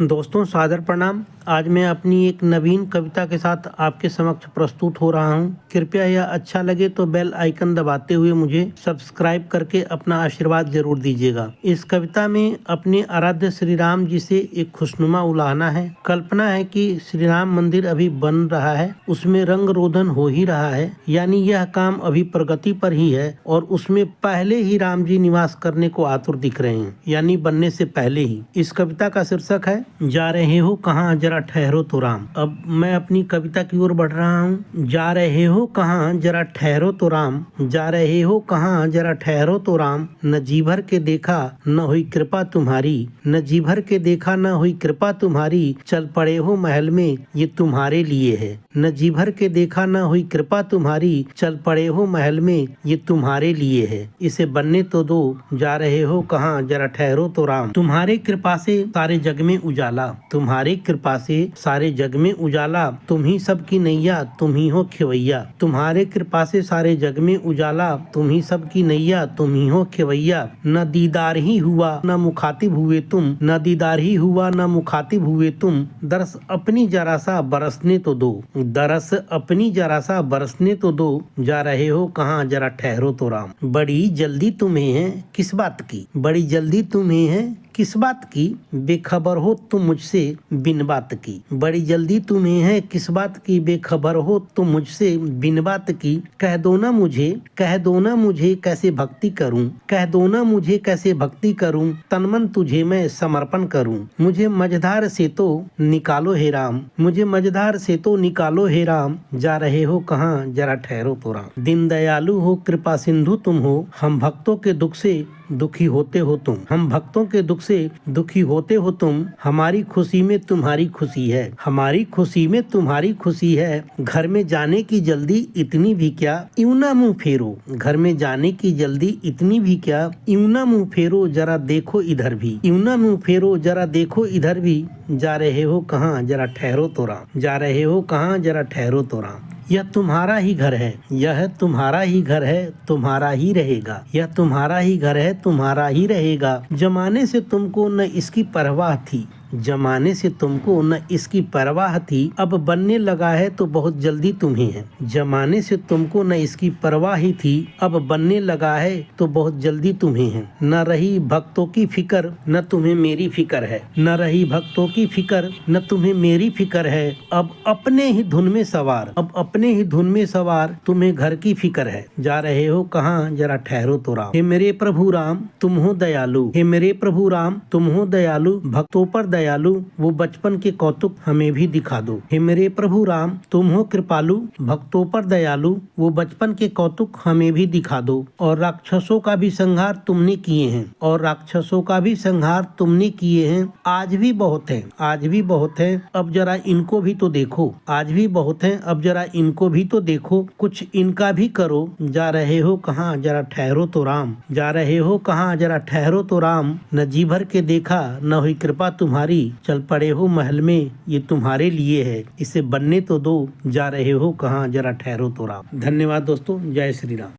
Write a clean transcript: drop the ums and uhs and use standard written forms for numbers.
दोस्तों सादर प्रणाम। आज मैं अपनी एक नवीन कविता के साथ आपके समक्ष प्रस्तुत हो रहा हूं। कृपया यह अच्छा लगे तो बेल आइकन दबाते हुए मुझे सब्सक्राइब करके अपना आशीर्वाद जरूर दीजिएगा। इस कविता में अपने आराध्य श्री राम जी से एक खुशनुमा उलाहना है। कल्पना है कि श्री राम मंदिर अभी बन रहा है, उसमें रंग रोधन हो ही रहा है, यानी यह काम अभी प्रगति पर ही है और उसमें पहले ही राम जी निवास करने को आतुर दिख रहे हैं, यानी बनने से पहले ही। इस कविता का शीर्षक है जा रहे हो कहाँ, जरा ठहरो तो राम। अब मैं अपनी कविता की ओर बढ़ रहा हूँ। जा रहे हो कहाँ, जरा ठहरो तो राम। जा रहे हो कहाँ, जरा ठहरो तो राम। न जी भर के देखा न हुई कृपा तुम्हारी, न जी भर के देखा न हुई कृपा तुम्हारी। चल पड़े हो महल में ये तुम्हारे लिए है। न जी भर के देखा न हुई कृपा तुम्हारी, चल पड़े हो महल में ये तुम्हारे लिए है। इसे बनने तो दो, जा रहे हो कहाँ, जरा ठहरो तो राम। तुम्हारे कृपा से सारे जग में उजाला, तुम्हारे कृपा से सारे जग में उजाला। तुम ही सबकी नैया, तुम ही हो खेवैया। तुम्हारे कृपा से सारे जग में उजाला, तुम ही सबकी नैया, तुम ही हो खेवैया। न दीदार ही हुआ न मुखातिब हुए तुम, न दीदार ही हुआ न मुखातिब हुए तुम। दरस अपनी जरा सा बरसने तो दो, दरस अपनी जरा सा बरसने तो दो। जा रहे हो कहाँ, जरा ठहरो तो राम। बड़ी जल्दी तुम्हें है किस बात की, बड़ी जल्दी तुम्हें है किस बात की। बेखबर हो तुम मुझसे बिन बात की, बड़ी जल्दी तुम्हें है किस बात की। बेखबर हो तुम मुझसे बिन बात की। कह दो ना मुझे, कह दो ना मुझे कैसे भक्ति करूं, कह दो ना मुझे कैसे भक्ति करूं। तन मन तुझे मैं समर्पण करूं। मुझे मझधार से तो निकालो हे राम, मुझे मझधार से तो निकालो हे राम। जा रहे हो कहाँ, जरा ठहरो तो राम। दीन दयालु हो कृपा सिंधु तुम हो, हम भक्तों के दुख से दुखी होते हो तुम। हम भक्तों के दुख से दुखी होते हो तुम। हमारी खुशी में तुम्हारी खुशी है, हमारी खुशी में तुम्हारी खुशी है। घर में जाने की जल्दी इतनी भी क्या, यूं ना मुँह फेरो। घर में जाने की जल्दी इतनी भी क्या, यूं ना मुँह फेरो जरा देखो इधर भी, यूं ना मुँह फेरो जरा देखो इधर भी। जा रहे हो कहाँ, जरा ठहरो तो राम। जा रहे हो कहाँ, जरा ठहरो तो राम। यह तुम्हारा ही घर है, यह तुम्हारा ही घर है, तुम्हारा ही रहेगा। यह तुम्हारा ही घर है, तुम्हारा ही रहेगा। जमाने से तुमको न इसकी परवाह थी, जमाने से तुमको न इसकी परवाह थी। अब बनने लगा है तो बहुत जल्दी तुम्हें है। जमाने से तुमको न इसकी परवाह ही थी, अब बनने लगा है तो बहुत जल्दी तुम्हें है। न रही भक्तों की फिक्र न तुम्हें मेरी फिक्र है, न रही भक्तों की फिक्र न तुम्हें मेरी फिक्र है। अब अपने ही धुन में सवार, अब अपने ही धुन में सवार, तुम्हें घर की फिक्र है। जा रहे हो कहाँ, जरा ठहरो तो राम। हे मेरे प्रभु राम तुम हो दयालु, हे मेरे प्रभु राम तुम हो दयालु। भक्तों पर दयालु वो बचपन के कौतुक हमें भी दिखा दो। हे मेरे प्रभु राम तुम हो कृपालु, भक्तों पर दयालु वो बचपन के कौतुक हमें भी दिखा दो। और राक्षसों का भी संहार तुमने किए हैं, और राक्षसों का भी संहार तुमने किए हैं। आज भी बहुत है, आज भी बहुत है, अब जरा इनको भी तो देखो। आज भी बहुत है, अब जरा इनको भी तो देखो। कुछ इनका भी करो। जा रहे हो कहाँ, जरा ठहरो तो राम। जा रहे हो कहाँ, जरा ठहरो तो राम। न जी भर के देखा न हुई कृपा तुम्हारी, चल पड़े हो महल में ये तुम्हारे लिए है। इसे बनने तो दो, जा रहे हो कहाँ, जरा ठहरो तो राम। धन्यवाद दोस्तों, जय श्री राम।